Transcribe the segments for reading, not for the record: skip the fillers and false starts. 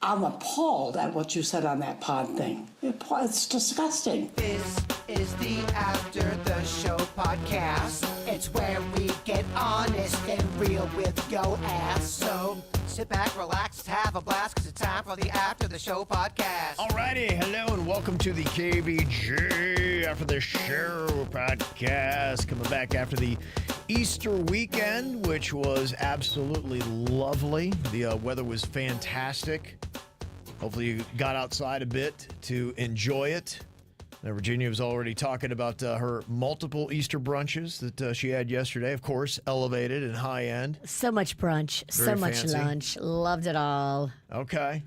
I'm appalled at what you said on that pod thing. It's disgusting. This is the After the Show podcast. It's where we get honest and real with yo ass. So sit back, relax, have a blast, because it's time for the After the Show podcast. Alrighty, hello and welcome to the KVJ After the Show podcast. Coming back after the Easter weekend, which was absolutely lovely. The weather was fantastic. Hopefully you got outside a bit to enjoy it. Now, Virginia was already talking about her multiple Easter brunches that she had yesterday. Of course, elevated and high-end. So much brunch, Very so much fancy. lunch. Loved it all. Okay.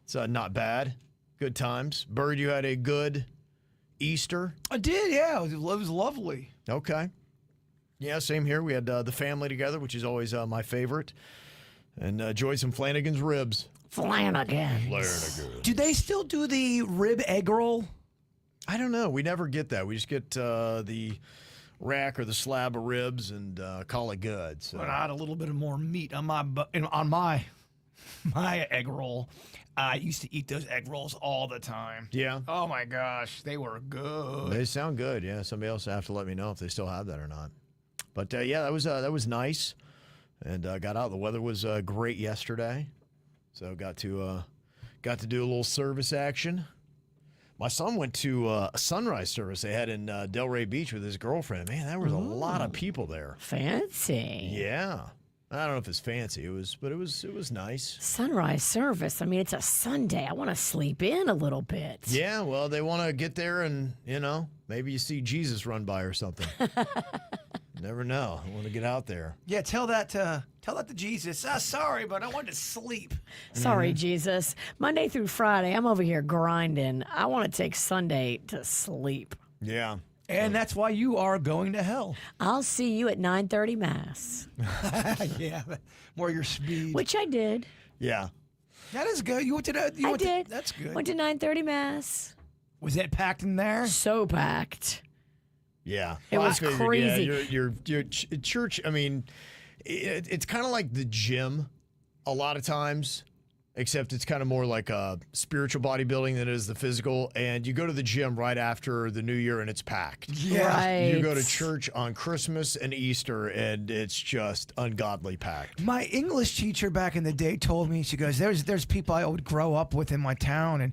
It's not bad. Good times. Bird, you had a good Easter? I did, yeah. It was lovely. Okay. Yeah, same here. We had the family together, which is always my favorite. And enjoyed some Flanagan's ribs. Flanagan's. Do they still do the rib egg roll? I don't know. We never get that. We just get the rack or the slab of ribs and call it good. So. When I had a little bit of more meat on my egg roll. I used to eat those egg rolls all the time. Yeah. Oh my gosh, they were good. They sound good. Yeah. Somebody else will have to let me know if they still have that or not. But yeah, that was nice, and got out. The weather was great yesterday, so got to do a little service action. My son went to a sunrise service they had in Delray Beach with his girlfriend. Man, there was a lot of people there. Fancy. Yeah. I don't know if it's fancy. It was nice. Sunrise service. I mean, it's a Sunday. I want to sleep in a little bit. Yeah, well, they want to get there and, maybe you see Jesus run by or something. Never know. I want to get out there. Yeah, tell that to Jesus. Sorry, but I wanted to sleep. Sorry, Jesus. Monday through Friday, I'm over here grinding. I want to take Sunday to sleep. Yeah. And that's why you are going to hell. I'll see you at 9:30 Mass. Yeah, more your speed. Which I did. Yeah. That is good. You went to that. I did. That's good. Went to 9:30 Mass. Was it packed in there? So packed. Yeah. It was crazy. Yeah, your church, I mean, it's kind of like the gym a lot of times, except it's kind of more like a spiritual bodybuilding than it is the physical. And you go to the gym right after the New Year and it's packed. Yeah. Right. You go to church on Christmas and Easter and it's just ungodly packed. My English teacher back in the day told me, she goes, there's people I would grow up with in my town, and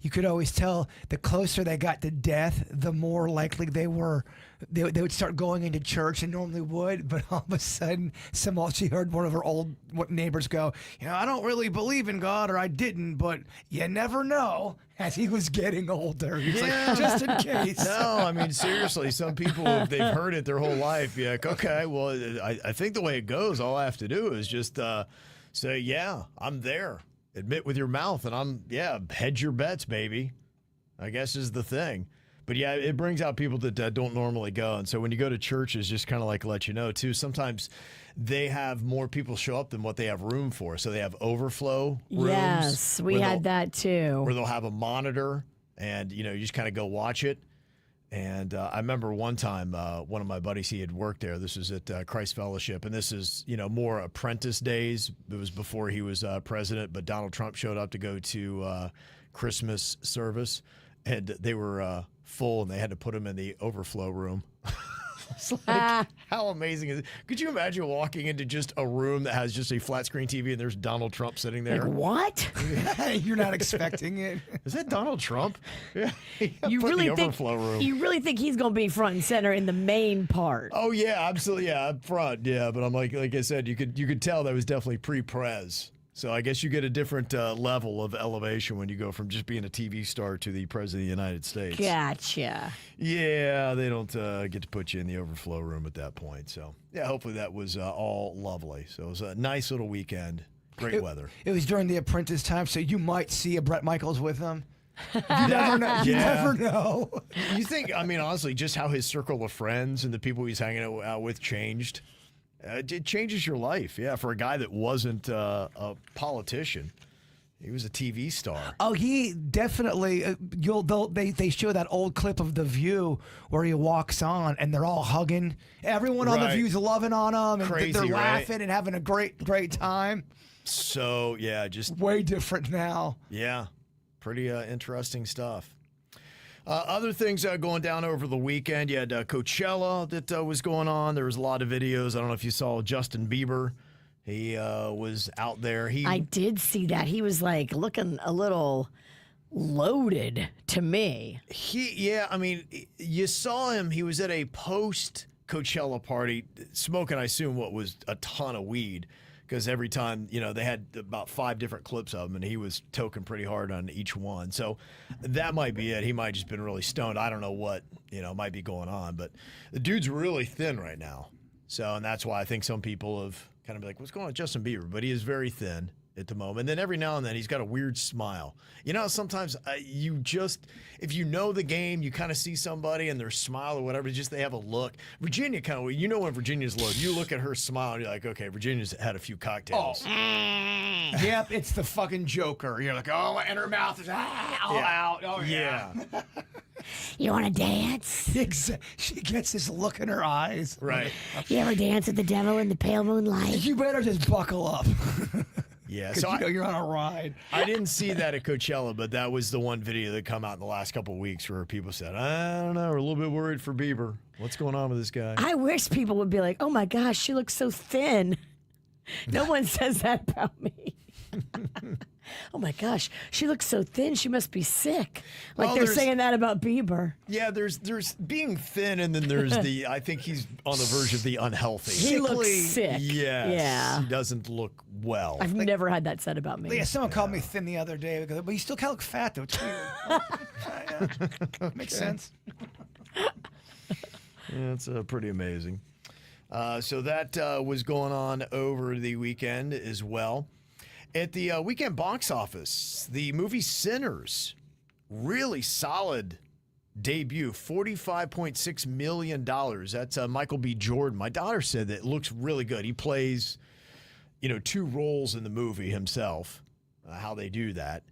you could always tell the closer they got to death, the more likely they would start going into church and normally would. But all of a sudden, she heard one of her old neighbors go, I don't really believe in God, or I didn't, but you never know. As he was getting older, he's like, just in case. No, I mean, seriously, some people, if they've heard it their whole life, you're like, okay, well, I think the way it goes, all I have to do is just say, yeah, I'm there. Admit with your mouth, and hedge your bets, baby, I guess is the thing. But yeah, it brings out people that don't normally go. And so when you go to churches, just kind of like let you know, too, sometimes they have more people show up than what they have room for. So they have overflow rooms. Yes, we had that too. Where they'll have a monitor and, you just kind of go watch it. And I remember one time, one of my buddies, he had worked there. This was at Christ Fellowship. And this is, more apprentice days. It was before he was president. But Donald Trump showed up to go to Christmas service. And they were full, and they had to put him in the overflow room. It's like, how amazing is it? Could you imagine walking into just a room that has just a flat screen TV and there's Donald Trump sitting there? Like, what? You're not expecting it. Is that Donald Trump? Yeah. You Put in really the think overflow room. you really think he's going to be front and center in the main part? Oh yeah, absolutely. Yeah, up front. Yeah, but I'm like I said, you could tell that was definitely pre-prez. So I guess you get a different level of elevation when you go from just being a TV star to the president of the United States. Gotcha. Yeah, they don't get to put you in the overflow room at that point. So yeah, hopefully that was all lovely. So it was a nice little weekend. Great weather. It was during the Apprentice time, so you might see a Bret Michaels with them. You never know. You never know. You think, honestly, just how his circle of friends and the people he's hanging out with changed. It changes your life, yeah, for a guy that wasn't a politician. He was a TV star. Oh, he definitely. They show that old clip of The View where he walks on and they're all hugging. Everyone on The Right. View's loving on him, and Crazy, they're right? laughing and having a great time. So yeah, just Way different now. yeah, pretty interesting stuff. Other things going down over the weekend. You had Coachella that was going on. There was a lot of videos. I don't know if you saw Justin Bieber. He was out there. I did see that. He was like looking a little loaded to me. I mean, you saw him. He was at a post Coachella party smoking, I assume, what was a ton of weed. Because every time, they had about 5 different clips of him, and he was toking pretty hard on each one. So that might be it. He might have just been really stoned. I don't know what, might be going on. But the dude's really thin right now. So, and that's why I think some people have kind of been like, what's going on with Justin Bieber? But he is very thin at the moment. And then every now and then he's got a weird smile. Sometimes if you know the game, you kind of see somebody and their smile or whatever, just they have a look. Virginia when Virginia's look, you look at her smile and you're like, okay, Virginia's had a few cocktails. Yep, it's the fucking Joker. You're like, oh, and her mouth is all out. Oh, yeah. You want to dance? She gets this look in her eyes. Right. You ever dance with the devil in the pale moonlight? You better just buckle up. Yeah, 'Cause so you're on a ride. I didn't see that at Coachella, but that was the one video that come out in the last couple of weeks where people said, I don't know, we're a little bit worried for Bieber. What's going on with this guy? I wish people would be like, oh my gosh, she looks so thin. No one says that about me. Oh my gosh, she looks so thin. She must be sick. Like Well, they're there's- saying that about Bieber. Yeah, there's being thin, and then there's I think he's on the verge of the unhealthy. He looks Sickly. sick. Yes. Yeah. He doesn't look well. I've never had that said about me. Yeah, someone called me thin the other day, but you still kind of look fat, though. It's weird. Yeah. Makes sense. Yeah, it's pretty amazing. So that was going on over the weekend as well. At the weekend box office, the movie Sinners, really solid debut, $45.6 million. That's Michael B. Jordan. My daughter said that it looks really good. He plays, 2 roles in the movie himself, how they do that.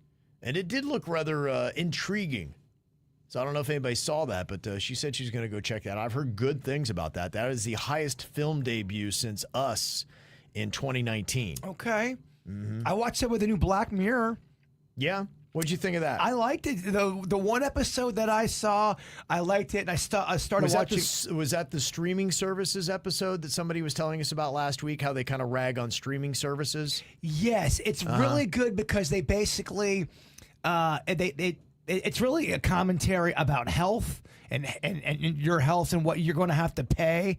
And it did look rather intriguing. So I don't know if anybody saw that, but she said she's going to go check that out. I've heard good things about that. That is the highest film debut since Us in 2019. Okay. I watched it with the new Black Mirror. Yeah? What'd you think of that? I liked it. The one episode that I saw, I liked it, and I started watching. Was that the streaming services episode that somebody was telling us about last week, how they kind of rag on streaming services? Yes, it's really good because they basically, it's really a commentary about health and your health and what you're going to have to pay.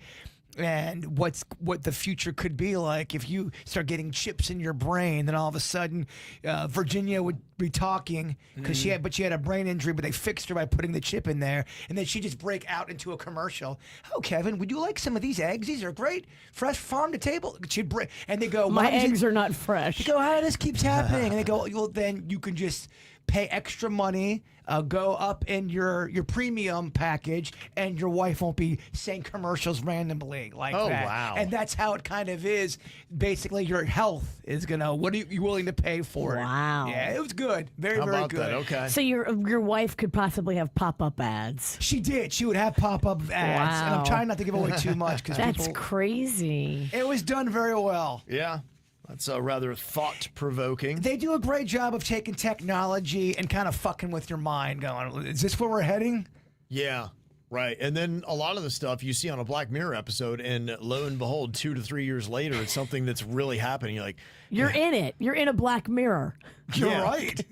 And what the future could be like if you start getting chips in your brain. Then all of a sudden, Virginia would be talking because she had a brain injury, but they fixed her by putting the chip in there, and then she just break out into a commercial. Oh, Kevin, would you like some of these eggs? These are great, fresh farm to table. She'd break, and they go, My "Mom's eggs are not fresh. They go, how this keeps happening? And they go, well, then you can just pay extra money, go up in your premium package, and your wife won't be saying commercials randomly like Oh, that. wow. And that's how it kind of is. Basically, your health is gonna. What are you willing to pay for it? Wow. Yeah, it was good. Very, How very about good. that? Okay. So your wife could possibly have pop-up ads. She did. She would have pop-up ads, and I'm Wow. trying not to give away too much because That's people. crazy. It was done very well. Yeah. That's rather thought-provoking. They do a great job of taking technology and kind of fucking with your mind, going, "Is this where we're heading?" Yeah, right. And then a lot of the stuff you see on a Black Mirror episode, and lo and behold, 2 to 3 years later, it's something that's really happening. You're like, You're in it. You're in a Black Mirror. You're Yeah. right.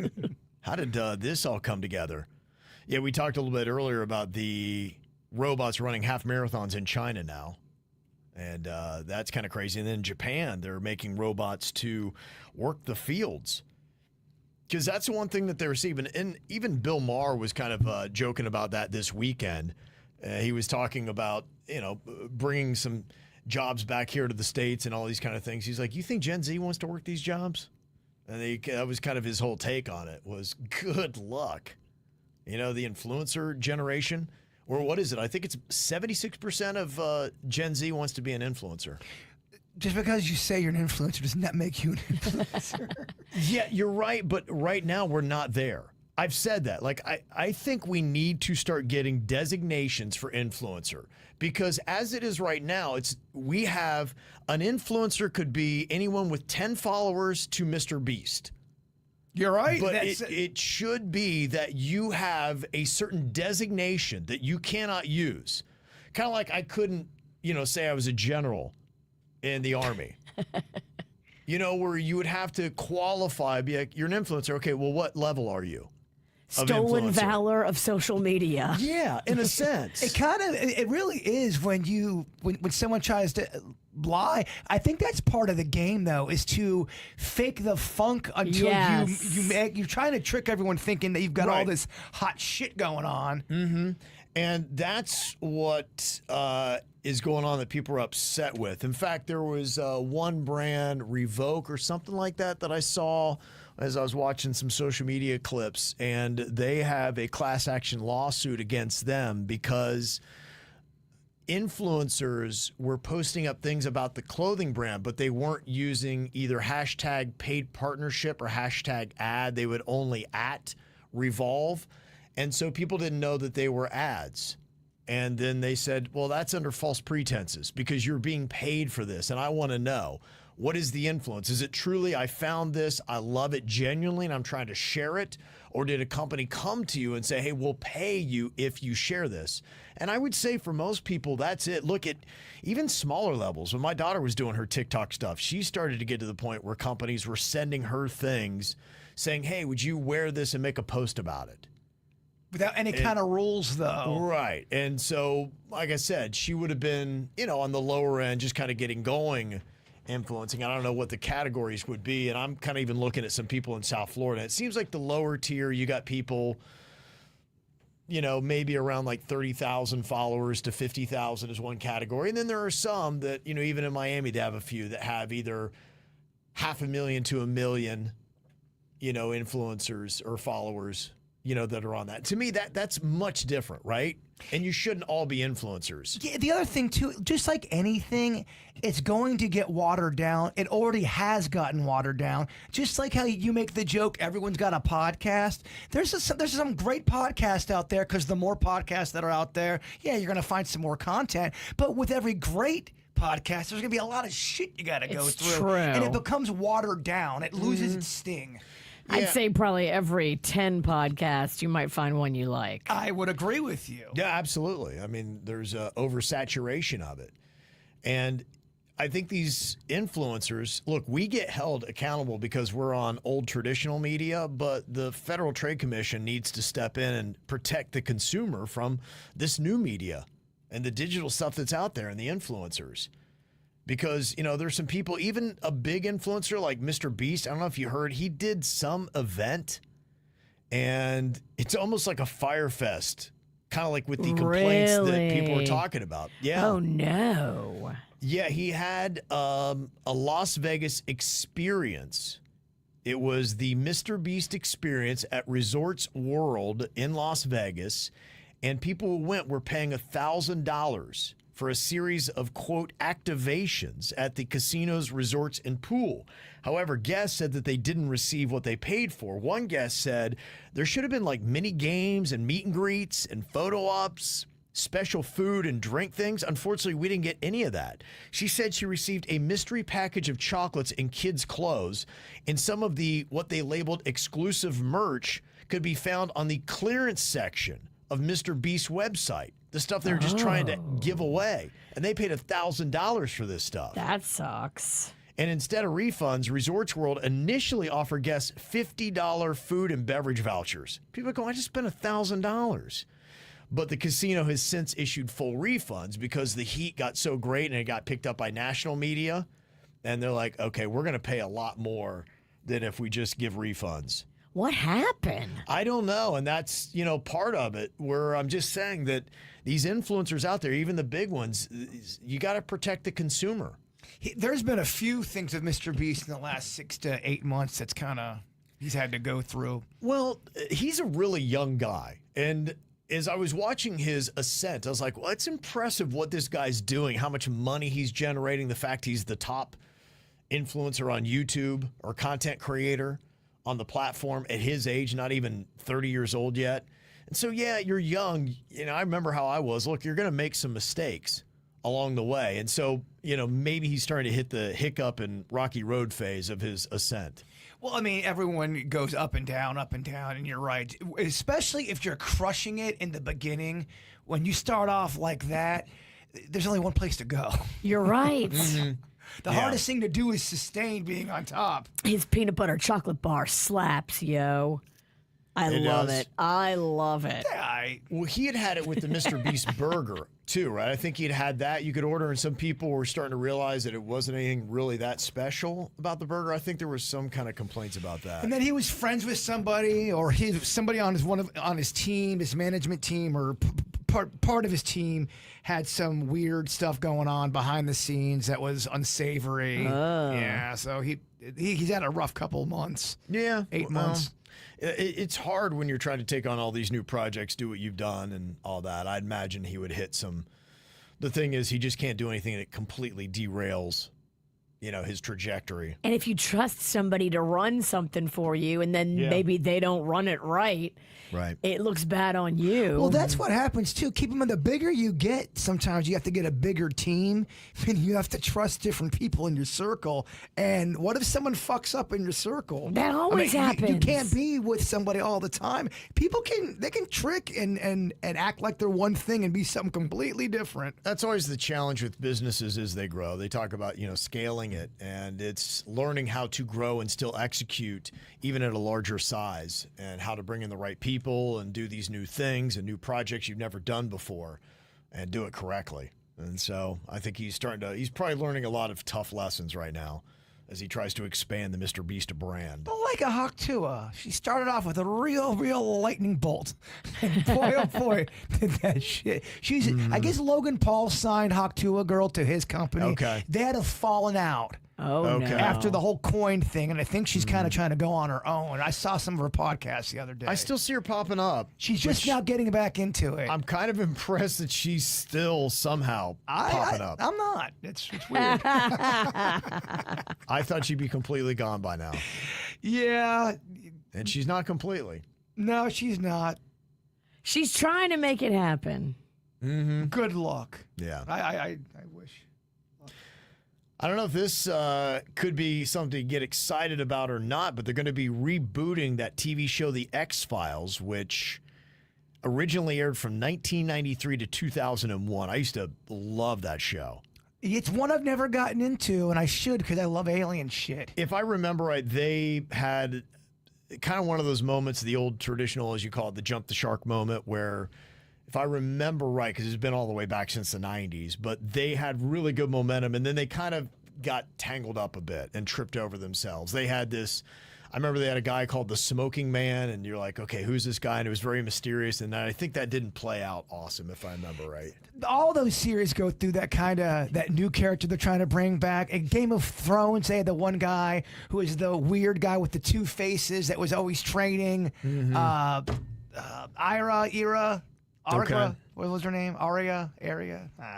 how did this all come together? Yeah, we talked a little bit earlier about the robots running half marathons in China now. And that's kind of crazy. And then in Japan, they're making robots to work the fields. Because that's the one thing that they're receiving. And even Bill Maher was kind of joking about that this weekend. He was talking about, bringing some jobs back here to the States and all these kind of things. He's like, you think Gen Z wants to work these jobs? And that was kind of his whole take on it was good luck. The influencer generation. Or what is it? I think it's 76% of Gen Z wants to be an influencer. Just because you say you're an influencer does not make you an influencer. Yeah, you're right, but right now we're not there. I've said that. Like, I think we need to start getting designations for influencer, because as it is right now, we have an influencer could be anyone with 10 followers to Mr. Beast. You're right. But it should be that you have a certain designation that you cannot use. Kind of like I couldn't, say I was a general in the Army. Where you would have to qualify, be like, you're an influencer. Okay, well, what level are you? Stolen valor of social media. Yeah, in a sense. It really is when someone tries to lie. I think that's part of the game, though, is to fake the funk until you're trying to trick everyone thinking that you've got all this hot shit going on. Mm-hmm. And that's what is going on that people are upset with. In fact, there was one brand, Revoke or something like that I saw as I was watching some social media clips, and they have a class action lawsuit against them because influencers were posting up things about the clothing brand, but they weren't using either hashtag paid partnership or hashtag ad. They would only @Revolve. And so people didn't know that they were ads. And then they said, well, that's under false pretenses because you're being paid for this. And I want to know, what is the influence? Is it truly, I found this, I love it genuinely, and I'm trying to share it? Or did a company come to you and say, hey, we'll pay you if you share this? And I would say for most people, that's it. Look at even smaller levels. When my daughter was doing her TikTok stuff, she started to get to the point where companies were sending her things saying, hey, would you wear this and make a post about it? Without any kind of rules, though. Right. And so, like I said, she would have been, on the lower end, just kind of getting going, influencing. I don't know what the categories would be. And I'm kind of even looking at some people in South Florida. It seems like the lower tier, you got people, maybe around like 30,000 followers to 50,000 is one category. And then there are some that, even in Miami, they have a few that have either 500,000 to 1 million, influencers or followers, that are on that. To me, that's much different, right? And you shouldn't all be influencers. Yeah, the other thing, too, just like anything, it's going to get watered down. It already has gotten watered down. Just like how you make the joke, everyone's got a podcast. There's some great podcasts out there because the more podcasts that are out there, you're going to find some more content. But with every great podcast, there's going to be a lot of shit you got to go through. True. And it becomes watered down. It loses its sting. I'd say probably every 10 podcasts, you might find one you like. I would agree with you. Yeah, absolutely. I mean, there's oversaturation of it. And I think these influencers, look, we get held accountable because we're on old traditional media, but the Federal Trade Commission needs to step in and protect the consumer from this new media and the digital stuff that's out there and the influencers. Because, there's some people, even a big influencer like Mr. Beast, I don't know if you heard, he did some event and it's almost like a fire fest, kind of like with the complaints that people were talking about. Yeah. Oh, no. Yeah, he had a Las Vegas experience. It was the Mr. Beast experience at Resorts World in Las Vegas, and people who went were paying $1,000 for a series of, quote, activations at the casinos, resorts, and pool. However, guests said that they didn't receive what they paid for. One guest said there should have been like mini games and meet and greets and photo ops, special food and drink things. Unfortunately, we didn't get any of that. She said she received a mystery package of chocolates and kids' clothes, and some of the what they labeled exclusive merch could be found on the clearance section of Mr. Beast's website. The stuff they're just trying to give away. And they paid $1,000 for this stuff. That sucks. And instead of refunds, Resorts World initially offered guests $50 food and beverage vouchers. People go, I just spent $1,000. But the casino has since issued full refunds because the heat got so great and it got picked up by national media. And they're like, okay, we're going to pay a lot more than if we just give refunds. What happened? I don't know. And that's, part of it where I'm just saying that these influencers out there, even the big ones, you got to protect the consumer. There's been a few things with Mr. Beast in the last 6 to 8 months that's he's had to go through. Well, he's a really young guy. And as I was watching his ascent, I was like, well, it's impressive what this guy's doing, how much money he's generating, the fact he's the top influencer on YouTube or content creator on the platform at his age, not even 30 years old yet. And so, yeah, you're young. I remember how I was. Look, you're going to make some mistakes along the way. And so, maybe he's starting to hit the hiccup and rocky road phase of his ascent. Well, I mean, everyone goes up and down, and you're right. Especially if you're crushing it in the beginning. When you start off like that, there's only one place to go. You're right. The hardest thing to do is sustain being on top. His peanut butter chocolate bar slaps, yo. I love it. I love it. Well, he had it with the Mr. Beast burger, too, right? I think he'd had that. You could order, and some people were starting to realize that it wasn't anything really that special about the burger. I think there was some kind of complaints about that. And then he was friends with somebody, or somebody on his team, his management team, or part of his team had some weird stuff going on behind the scenes that was unsavory. Yeah, so he's had a rough couple months. Yeah, 8 months. It's hard when you're trying to take on all these new projects, do what you've done and all that. I'd imagine he would hit some. The thing is, he just can't do anything that completely derails, his trajectory. And if you trust somebody to run something for you and then maybe they don't run it right, it looks bad on you. Well, that's what happens too. Keep them in. The bigger you get, sometimes you have to get a bigger team, and you have to trust different people in your circle. And what if someone fucks up in your circle? That always happens. You can't be with somebody all the time. People can trick and act like they're one thing and be something completely different. That's always the challenge with businesses as they grow. They talk about scaling it, and it's learning how to grow and still execute even at a larger size, and how to bring in the right people and do these new things and new projects you've never done before and do it correctly. And so I think he's probably learning a lot of tough lessons right now as he tries to expand the Mr. Beast brand. But like a Haktua, she started off with a real lightning bolt. And boy, oh boy, did that shit. I guess Logan Paul signed Haktua Girl to his company. Okay. They had a falling out. Oh, no. After the whole coin thing, and I think she's kind of trying to go on her own. I saw some of her podcasts the other day. I still see her popping up. She's just now getting back into it. I'm kind of impressed that she's still somehow popping up. I'm not. It's weird. I thought she'd be completely gone by now. Yeah. And she's not completely. No, she's not. She's trying to make it happen. Mm-hmm. Good luck. Yeah. I wish. I don't know if this could be something to get excited about or not, but they're going to be rebooting that TV show, The X-Files, which originally aired from 1993 to 2001. I used to love that show. It's one I've never gotten into, and I should because I love alien shit. If I remember right, they had kind of one of those moments, the old traditional, as you call it, the jump the shark moment, where if I remember right, because it's been all the way back since the 90s, but they had really good momentum, and then they kind of got tangled up a bit and tripped over themselves. They had this, I remember they had a guy called the Smoking Man, and you're like, okay, who's this guy? And it was very mysterious, and I think that didn't play out awesome, if I remember right. All those series go through that new character they're trying to bring back. In Game of Thrones, they had the one guy who was the weird guy with the two faces that was always training. Ira. Arga, what was her name? Aria?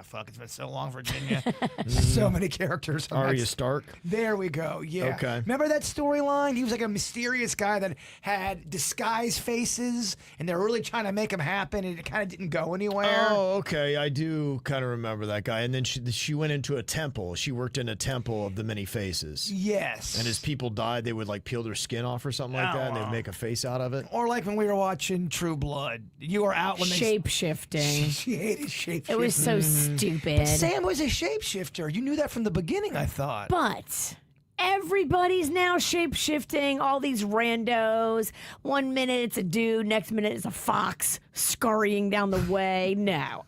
Fuck, it's been so long, Virginia. So many characters. Arya Stark. There we go, yeah. Okay. Remember that storyline? He was like a mysterious guy that had disguise faces, and they were really trying to make him happen, and it kind of didn't go anywhere. Oh, okay. I do kind of remember that guy. And then she went into a temple. She worked in a temple of the many faces. Yes. And as people died, they would like peel their skin off or something like that, and they'd make a face out of it. Or like when we were watching True Blood. You were out when Shape-shifting. She hated shape-shifting. It was so stupid. Sam was a shapeshifter. You knew that from the beginning, I thought. But everybody's now shape-shifting, all these randos. 1 minute it's a dude, next minute it's a fox scurrying down the way. No,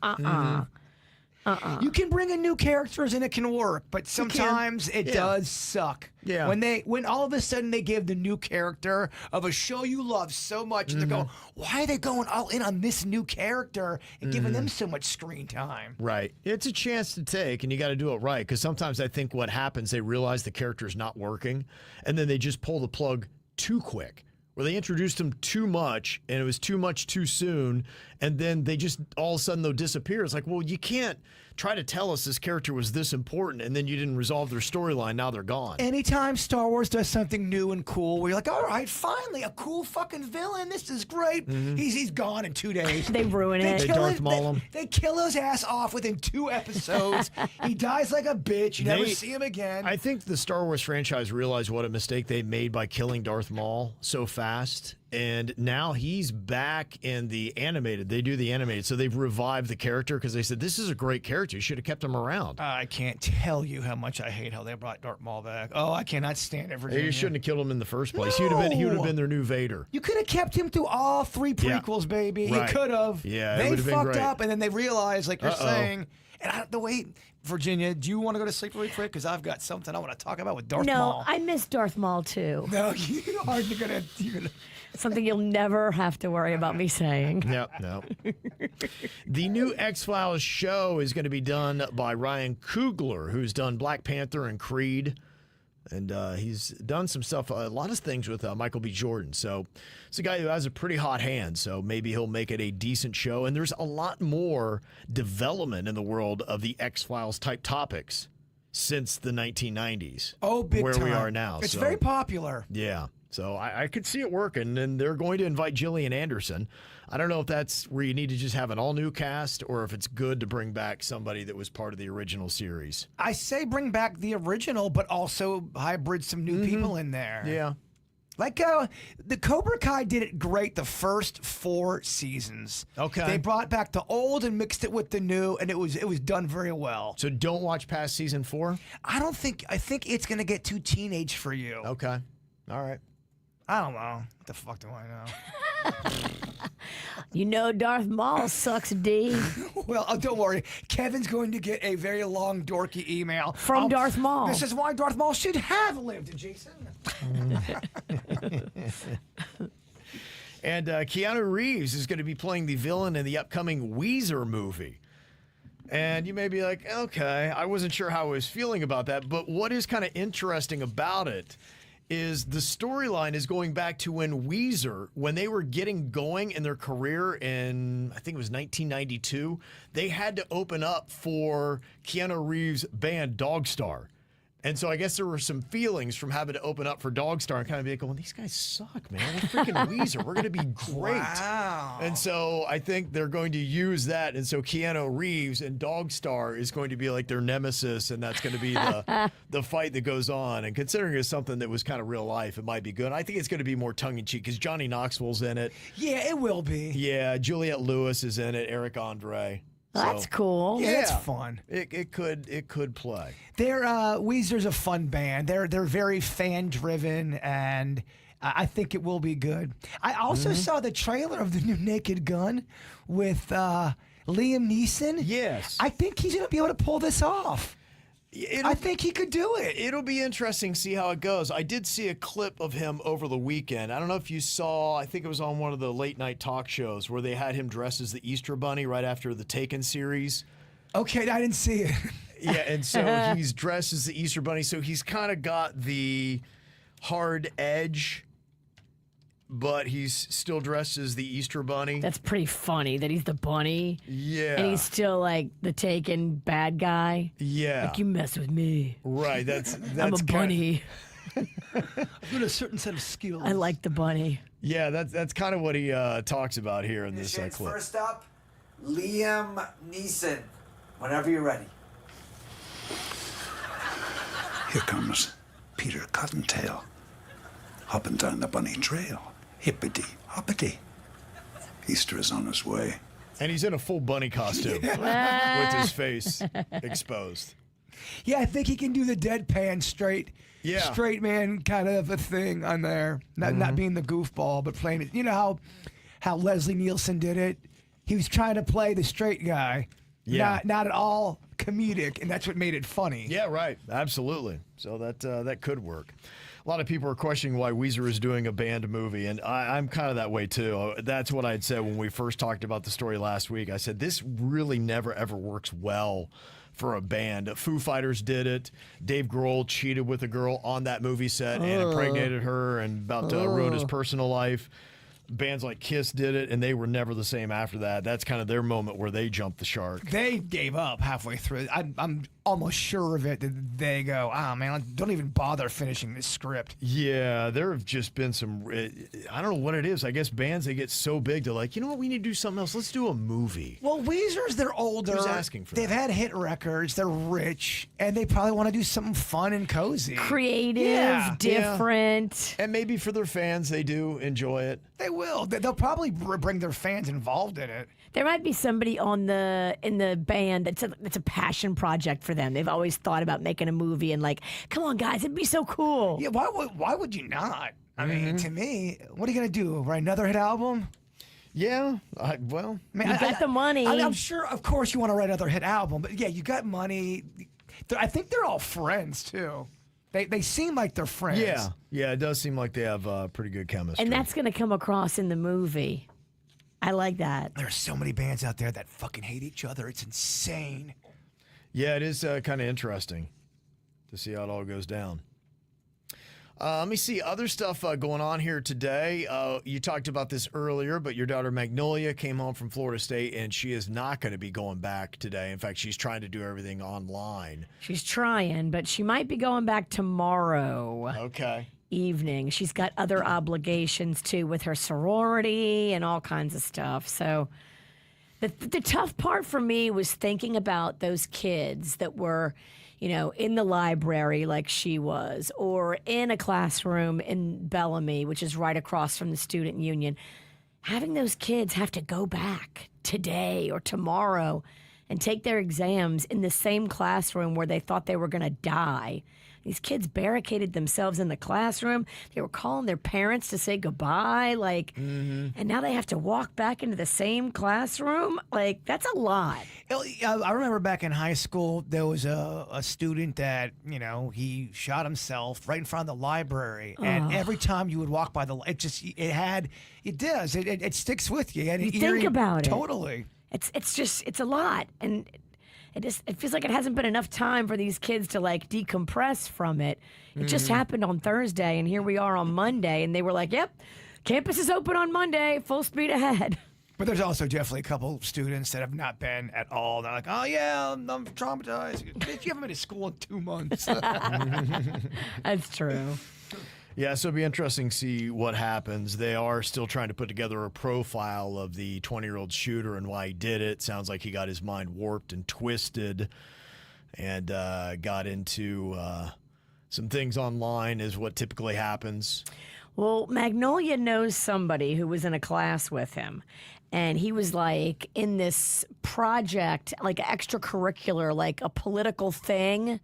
You can bring in new characters and it can work, but sometimes it does suck. Yeah. When all of a sudden they give the new character of a show you love so much, and they're going, why are they going all in on this new character and giving them so much screen time? Right. It's a chance to take, and you got to do it right, because sometimes I think what happens, they realize the character's not working, and then they just pull the plug too quick. where they introduced him too much, and it was too much too soon, and then they just all of a sudden they'll disappear. It's like, well, you can't try to tell us this character was this important, and then you didn't resolve their storyline. Now they're gone. Anytime Star Wars does something new and cool, where you're like, all right, finally, a cool fucking villain. This is great. He's gone in 2 days. They ruin it. They kill Darth Maul him. They kill his ass off within 2 episodes. He dies like a bitch. You never see him again. I think the Star Wars franchise realized what a mistake they made by killing Darth Maul so fast. And now he's back in the animated. They do the animated. So they've revived the character because they said, this is a great character. You should have kept him around. I can't tell you how much I hate how they brought Darth Maul back. Oh, I cannot stand it, Virginia. You shouldn't have killed him in the first place. No. He would have been their new Vader. You could have kept him through all 3 prequels, baby. Right. You could have. Yeah, it they would've been fucked great. up, and then they realized, like you're saying. And I have to wait, Virginia. Do you want to go to sleep really quick? Because I've got something I want to talk about with Darth No, Maul. I miss Darth Maul too. No, you are gonna. Something you'll never have to worry about me saying. No. The new X-Files show is going to be done by Ryan Coogler, who's done Black Panther and Creed. And he's done some stuff, a lot of things with Michael B. Jordan. So it's a guy who has a pretty hot hand. So maybe he'll make it a decent show. And there's a lot more development in the world of the X-Files type topics since the 1990s. Oh, big where time. we are now. It's So, very popular. yeah. So I could see it working, and they're going to invite Gillian Anderson. I don't know if that's where you need to just have an all-new cast or if it's good to bring back somebody that was part of the original series. I say bring back the original, but also hybrid some new people in there. Yeah. Like the Cobra Kai did it great the first 4 seasons. Okay. They brought back the old and mixed it with the new, and it was done very well. So don't watch past season 4? I think it's gonna get too teenage for you. Okay. All right. I don't know. What the fuck do I know? You know Darth Maul sucks, D. Well, don't worry. Kevin's going to get a very long, dorky email From Darth Maul. This is why Darth Maul should have lived, Jason. And Keanu Reeves is going to be playing the villain in the upcoming Weezer movie. And you may be like, okay, I wasn't sure how I was feeling about that. But what is kind of interesting about it is the storyline is going back to when Weezer, when they were getting going in their career in, I think it was 1992, they had to open up for Keanu Reeves' band Dogstar. And so I guess there were some feelings from having to open up for Dogstar and kind of be like, well, these guys suck, man. We're freaking Weezer. We're going to be great. Wow. And so I think they're going to use that. And so Keanu Reeves and Dogstar is going to be like their nemesis. And that's going to be the fight that goes on. And considering it's something that was kind of real life, it might be good. I think it's going to be more tongue-in-cheek because Johnny Knoxville's in it. Yeah, it will be. Yeah, Juliette Lewis is in it. Eric Andre. That's So, cool. Yeah, it's fun. It could play. They're Weezer's a fun band. They're very fan driven, and I think it will be good. I also saw the trailer of the new Naked Gun with Liam Neeson. Yes. I think he's going to be able to pull this off. It'll- I think he could do it. It'll be interesting to see how it goes. I did see a clip of him over the weekend. I don't know if you saw, I think it was on one of the late night talk shows where they had him dressed as the Easter Bunny right after the Taken series. Okay, I didn't see it. Yeah, and so he's dressed as the Easter Bunny. So he's kind of got the hard edge, but he's still dressed as the Easter Bunny. That's pretty funny that he's the bunny. Yeah. And he's still like the taken bad guy. Yeah. Like, you mess with me. Right. That's I'm a bunny. I've got a certain set of skills. I like the bunny. Yeah, that's kind of what he talks about here in this clip. First up, Liam Neeson. Whenever you're ready. Here comes Peter Cottontail, hopping down the bunny trail. Hippity hoppity. Easter is on his way. And he's in a full bunny costume with his face exposed. Yeah, I think he can do the deadpan straight man kind of a thing on there. Not being the goofball, but playing it. You know how Leslie Nielsen did it? He was trying to play the straight guy. Yeah. Not at all comedic, and that's what made it funny. Yeah, right. Absolutely. So that could work. A lot of people are questioning why Weezer is doing a band movie, and I'm kind of that way too. That's what I'd said when we first talked about the story last week. I said this really never ever works well for a band. Foo Fighters did it. Dave Grohl cheated with a girl on that movie set and impregnated her and about to ruin his personal life. Bands like Kiss did it, and they were never the same after that. That's kind of their moment where they jumped the shark. They gave up halfway through. I'm almost sure of it that they go, man, don't even bother finishing this script. Yeah, there have just been some, I don't know what it is. I guess bands, they get so big, they're like, you know what, we need to do something else. Let's do a movie. Well, Weezer's, they're older. Who's asking for They've that? had hit records. They're rich, and they probably want to do something fun and cozy. Creative, Yeah. different. And maybe for their fans, they do enjoy it. They will. They'll probably bring their fans involved in it. There might be somebody in the band that's a passion project for them. They've always thought about making a movie and like, come on guys, it'd be so cool. Yeah, why would you not? I mean, to me, what are you gonna do? Write another hit album? Yeah, I mean, You got the money. I'm sure, of course, you want to write another hit album, but yeah, you got money. I think they're all friends too. They seem like they're friends. Yeah, it does seem like they have pretty good chemistry. And that's going to come across in the movie. I like that. There's so many bands out there that fucking hate each other. It's insane. Yeah, it is kind of interesting to see how it all goes down. Let me see other stuff going on here today. You talked about this earlier, but your daughter Magnolia came home from Florida State, and she is not going to be going back today. In fact, she's trying to do everything online. She's trying, but she might be going back tomorrow Okay. evening. She's got other obligations too with her sorority and all kinds of stuff. So the tough part for me was thinking about those kids that were, in the library like she was, or in a classroom in Bellamy, which is right across from the student union. Having those kids have to go back today or tomorrow and take their exams in the same classroom where they thought they were going to die. These kids barricaded themselves in the classroom. They were calling their parents to say goodbye, and now they have to walk back into the same classroom. Like, that's a lot. I remember back in high school, there was a student that, he shot himself right in front of the library. And every time you would walk by it sticks with you. And You think about it. Totally. It's a lot. And it feels like it hasn't been enough time for these kids to decompress from it. It just happened on Thursday, and here we are on Monday, and they were like, yep, campus is open on Monday, full speed ahead. But there's also definitely a couple students that have not been at all. They're like, oh, yeah, I'm traumatized. Bitch, you haven't been to school in 2 months. That's true. Yeah, so it'll be interesting to see what happens. They are still trying to put together a profile of the 20-year-old shooter and why he did it. Sounds like he got his mind warped and twisted and got into some things online is what typically happens. Well, Magnolia knows somebody who was in a class with him. And he was in this project, extracurricular, a political thing.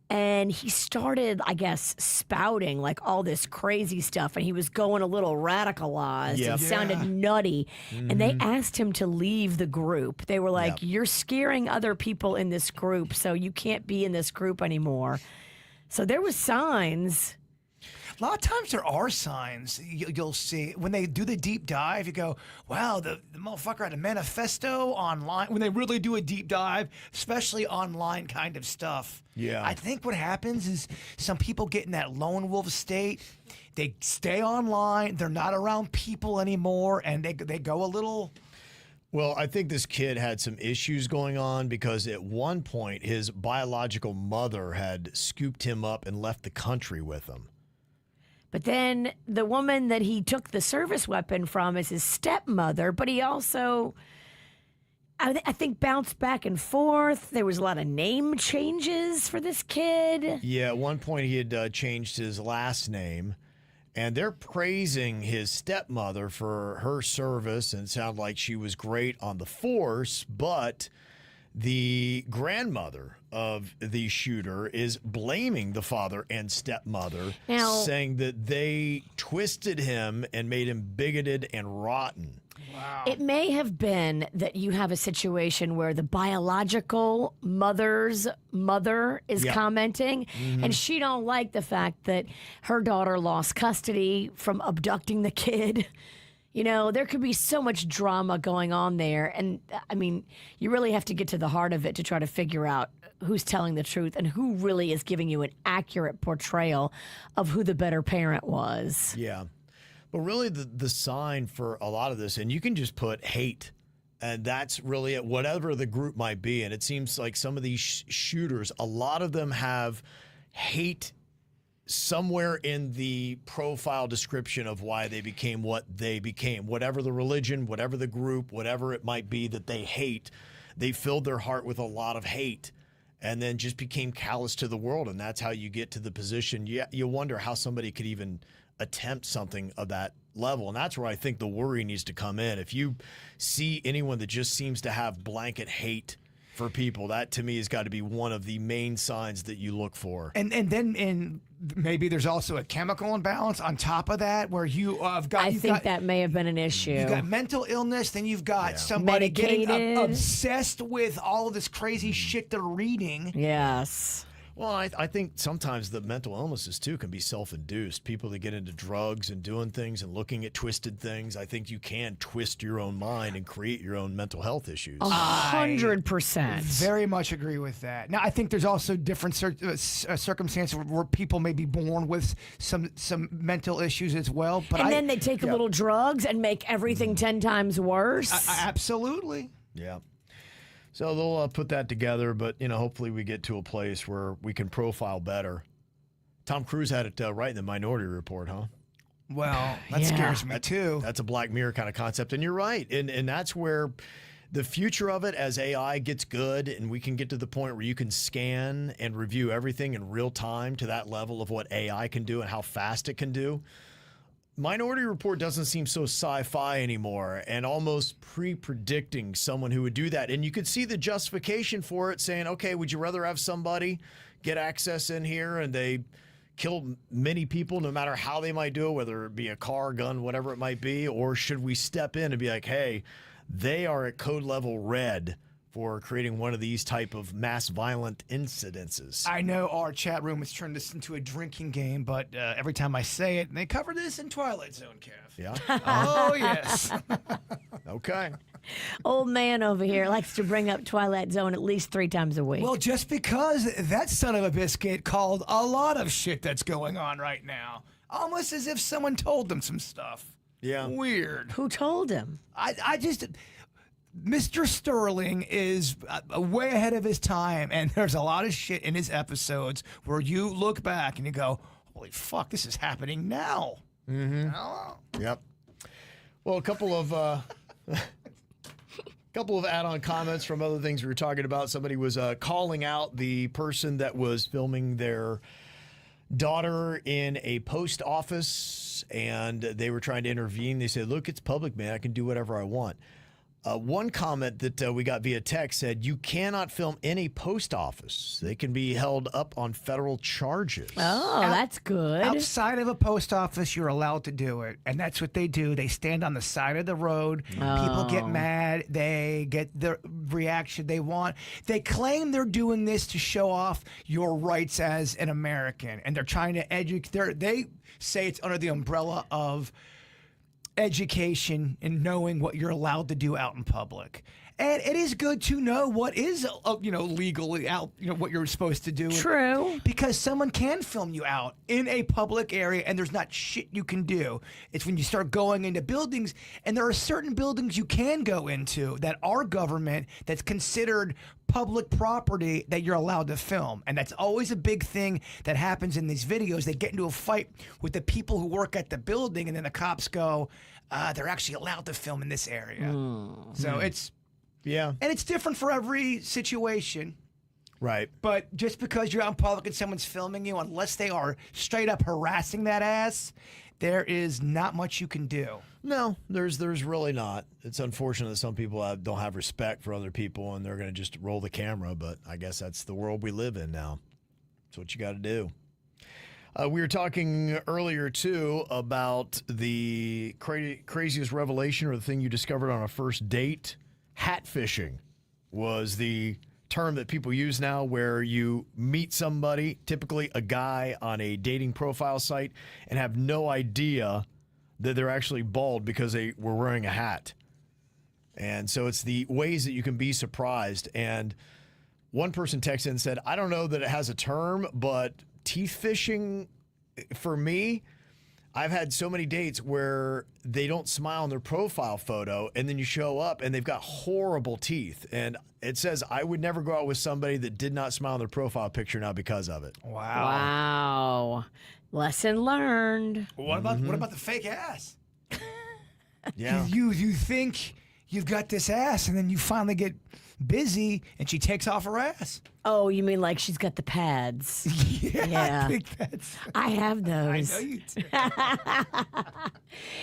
And he started, I guess, spouting all this crazy stuff. And he was going a little radicalized. Yep. It sounded nutty. And they asked him to leave the group. They were like, you're scaring other people in this group, so you can't be in this group anymore. So there was signs. A lot of times there are signs you'll see when they do the deep dive. You go, wow, the motherfucker had a manifesto online. When they really do a deep dive, especially online kind of stuff. Yeah. I think what happens is some people get in that lone wolf state. They stay online. They're not around people anymore, and they go a little. Well, I think this kid had some issues going on because at one point his biological mother had scooped him up and left the country with him. But then the woman that he took the service weapon from is his stepmother, but he also, I think, bounced back and forth. There was a lot of name changes for this kid. Yeah, at one point he had changed his last name, and they're praising his stepmother for her service and it sounded like she was great on the force, but the grandmother of the shooter is blaming the father and stepmother, saying that they twisted him and made him bigoted and rotten. Wow. It may have been that you have a situation where the biological mother's mother is commenting, and she don't like the fact that her daughter lost custody from abducting the kid. You know, there could be so much drama going on there. And I mean, you really have to get to the heart of it to try to figure out who's telling the truth and who really is giving you an accurate portrayal of who the better parent was. Yeah. But really, the sign for a lot of this, and you can just put hate, and that's really it, whatever the group might be. And it seems like some of these shooters, a lot of them have hate somewhere in the profile description of why they became what they became. Whatever the religion, whatever the group, whatever it might be that they hate, they filled their heart with a lot of hate and then just became callous to the world. And that's how you get to the position. You wonder how somebody could even attempt something of that level. And that's where I think the worry needs to come in. If you see anyone that just seems to have blanket hate for people, that to me has got to be one of the main signs that you look for. And then maybe there's also a chemical imbalance on top of that, where I think that may have been an issue. You've got mental illness, then you've got somebody getting obsessed with all of this crazy shit they're reading. Yes. Well, I think sometimes the mental illnesses, too, can be self-induced. People that get into drugs and doing things and looking at twisted things, I think you can twist your own mind and create your own mental health issues. 100%. Very much agree with that. Now, I think there's also different circumstances where people may be born with some mental issues as well. But then they take a little drugs and make everything 10 times worse. Absolutely. Yeah. So they'll put that together, but, hopefully we get to a place where we can profile better. Tom Cruise had it right in the Minority Report, huh? Well, that scares me, too. That's a Black Mirror kind of concept, and you're right. And that's where the future of it, as AI gets good and we can get to the point where you can scan and review everything in real time to that level of what AI can do and how fast it can do. Minority Report doesn't seem so sci-fi anymore and almost pre-predicting someone who would do that. And you could see the justification for it saying, okay, would you rather have somebody get access in here and they kill many people no matter how they might do it, whether it be a car, gun, whatever it might be, or should we step in and be like, hey, they are at code level red for creating one of these type of mass violent incidences. I know our chat room has turned this into a drinking game, but every time I say it, they cover this in Twilight Zone, Kev. Yeah? Oh, yes. Okay. Old man over here likes to bring up Twilight Zone at least 3 times a week. Well, just because that son of a biscuit called a lot of shit that's going on right now. Almost as if someone told them some stuff. Yeah. Weird. Who told him? I just... Mr. Sterling is way ahead of his time, and there's a lot of shit in his episodes where you look back and you go, holy fuck, this is happening now. Mm-hmm. Yep. Well, a couple of add-on comments from other things we were talking about. Somebody was calling out the person that was filming their daughter in a post office, and they were trying to intervene. They said, look, it's public, man. I can do whatever I want. One comment that we got via text said, you cannot film any post office. They can be held up on federal charges. Oh, that's good. Outside of a post office, you're allowed to do it. And that's what they do. They stand on the side of the road. People get mad. They get the reaction they want. They claim they're doing this to show off your rights as an American. And they're trying to educate. They say it's under the umbrella of education and knowing what you're allowed to do out in public. And it is good to know what is, legally out, what you're supposed to do. True. Because someone can film you out in a public area and there's not shit you can do. It's when you start going into buildings, and there are certain buildings you can go into that are government, that's considered public property, that you're allowed to film. And that's always a big thing that happens in these videos. They get into a fight with the people who work at the building, and then the cops go, they're actually allowed to film in this area. So it's... Yeah. And it's different for every situation. Right. But just because you're out in public and someone's filming you, unless they are straight up harassing that ass, there is not much you can do. No, there's really not. It's unfortunate that some people don't have respect for other people and they're going to just roll the camera, but I guess that's the world we live in now. That's what you got to do. We were talking earlier, too, about the craziest revelation or the thing you discovered on a first date. Hat fishing was the term that people use now, where you meet somebody, typically a guy on a dating profile site, and have no idea that they're actually bald because they were wearing a hat. And so it's the ways that you can be surprised. And one person texted and said, I don't know that it has a term, but teeth fishing, for me, I've had so many dates where they don't smile in their profile photo, and then you show up and they've got horrible teeth. And it says, I would never go out with somebody that did not smile in their profile picture now because of it. Wow. Lesson learned. What about the fake ass? Yeah. You think you've got this ass, and then you finally get busy, and she takes off her ass. Oh, you mean like she's got the pads? Yeah. I think that's. I have I those. know you do.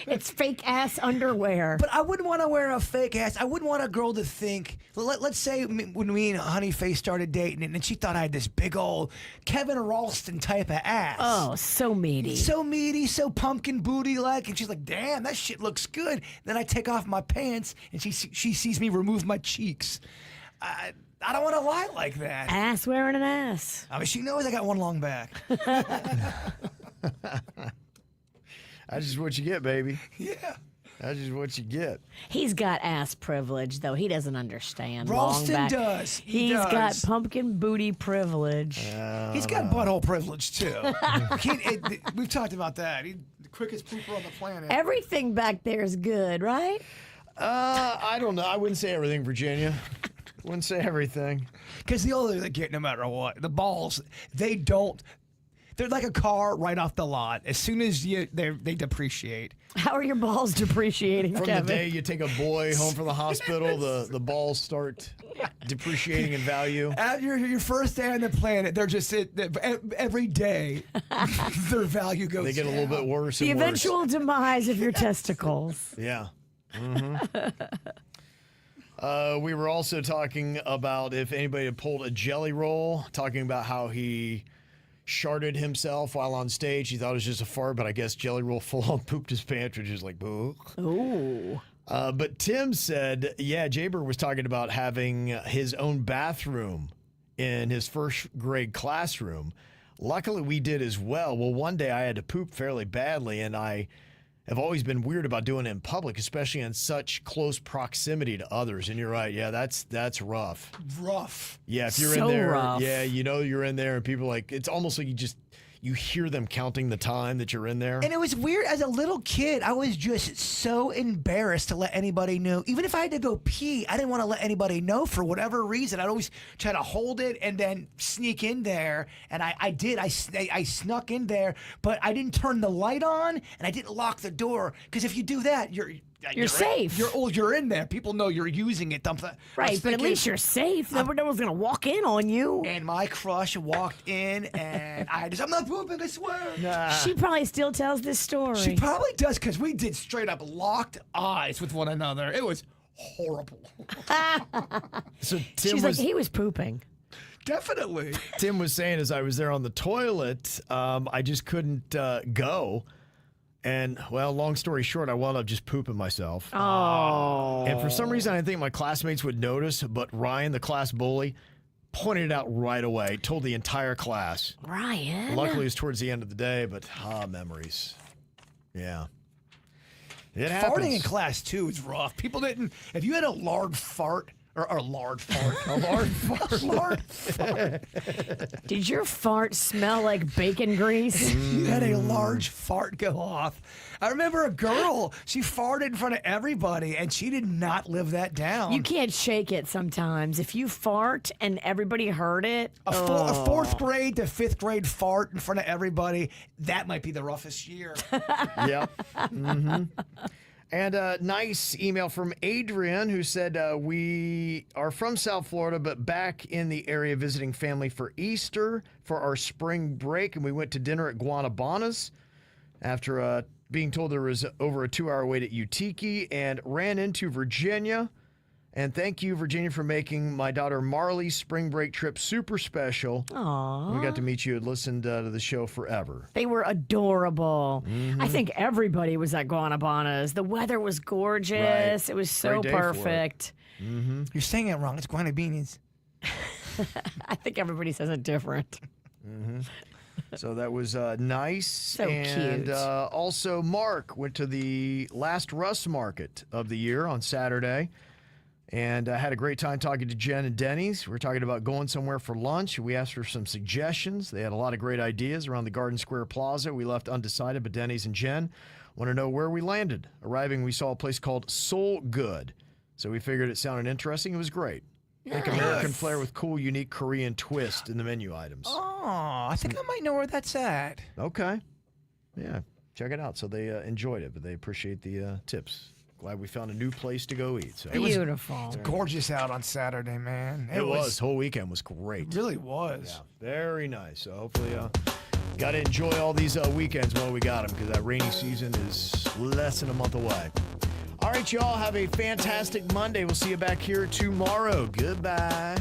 It's fake ass underwear. But I wouldn't want to wear a fake ass. I wouldn't want a girl to think. Let's say when me and Honeyface started dating, and she thought I had this big old Kevin Ralston type of ass. Oh, so meaty. So meaty, so pumpkin booty like, and she's like, "Damn, that shit looks good." Then I take off my pants, and she sees me remove my cheeks. I don't want to lie like that. Ass wearing an ass. I mean, she knows I got one long back. That's just what you get, baby. Yeah. That's just what you get. He's got ass privilege, though. He doesn't understand. Ralston long back. does. He's got pumpkin booty privilege. He's got butthole privilege, too. We've talked about that. He's the quickest pooper on the planet. Everything back there is good, right? I don't know. I wouldn't say everything, Virginia. Wouldn't say everything. Because the older they get, no matter what, the balls, they're like a car right off the lot. As soon as they depreciate. How are your balls depreciating, From Kevin? the day you take a boy home from the hospital, the balls start depreciating in value. At your first day on the planet, they're just every day their value goes They get a little bit worse The and worse. eventual demise of your testicles. Yeah. We were also talking about if anybody had pulled a jelly roll, talking about how he sharted himself while on stage. He thought it was just a fart, but I guess Jelly Roll full on pooped his pants, which is like, boo. Ooh. But Tim said, yeah, Jaber was talking about having his own bathroom in his first grade classroom. Luckily, we did as well. Well, one day I had to poop fairly badly, and I have always been weird about doing it in public, especially in such close proximity to others. And you're right. Yeah, that's rough. rough. Yeah, if you're So in there, rough. yeah, you know you're in there, and people are like, it's almost like you hear them counting the time that you're in there. And it was weird. As a little kid, I was just so embarrassed to let anybody know. Even if I had to go pee, I didn't want to let anybody know for whatever reason. I'd always try to hold it and then sneak in there. And I did. I snuck in there, but I didn't turn the light on and I didn't lock the door. Because if you do that, you're safe. You're in there. People know you're using it. Right, but at least you're safe. No one's going to walk in on you. And my crush walked in, and I'm not pooping, I swear. She probably still tells this story. She probably does, because we did straight up locked eyes with one another. It was horrible. So She's like, he was pooping. Definitely. Tim was saying as I was there on the toilet, I just couldn't go. And, well, long story short, I wound up just pooping myself. Oh. And for some reason, I didn't think my classmates would notice, but Ryan, the class bully, pointed it out right away, told the entire class. Ryan. Luckily, it was towards the end of the day, but memories. Yeah. It happens. Farting in class, too, is rough. People didn't, if you had a large fart, or a large fart. A large fart. Large fart. Did your fart smell like bacon grease? You had a large fart go off. I remember a girl, she farted in front of everybody, and she did not live that down. You can't shake it sometimes. If you fart and everybody heard it, A fourth grade to fifth grade fart in front of everybody, that might be the roughest year. Yeah. Mm-hmm. And a nice email from Adrian, who said, we are from South Florida, but back in the area visiting family for Easter for our spring break. And we went to dinner at Guanabanas after being told there was over a 2-hour wait at Utiki, and ran into Virginia. And thank you, Virginia, for making my daughter Marley's spring break trip super special. Aww. We got to meet you and listened to the show forever. They were adorable. Mm-hmm. I think everybody was at Guanabanas. The weather was gorgeous. Right. It was so Great day for it. perfect. Mm-hmm. You're saying it wrong. It's Guanabinis. I think everybody says it different. Mm-hmm. So that was nice. So and cute. Also, Mark went to the last Russ Market of the year on Saturday. And I had a great time talking to Jen and Denny's. We were talking about going somewhere for lunch. We asked for some suggestions. They had a lot of great ideas around the Garden Square Plaza. We left undecided, but Denny's and Jen want to know where we landed. Arriving, we saw a place called Soul Good. So we figured it sounded interesting. It was great. Think American flair with cool, unique Korean twist in the menu items. Oh, I think I might know where that's at. Okay. Yeah, check it out. So they enjoyed it, but they appreciate the tips. Glad we found a new place to go eat. So Beautiful. Gorgeous out on Saturday, man. It was. Whole weekend was great. It really was. Yeah, very nice. So hopefully, got to enjoy all these weekends while we got them, because that rainy season is less than a month away. All right, y'all, have a fantastic Monday. We'll see you back here tomorrow. Goodbye.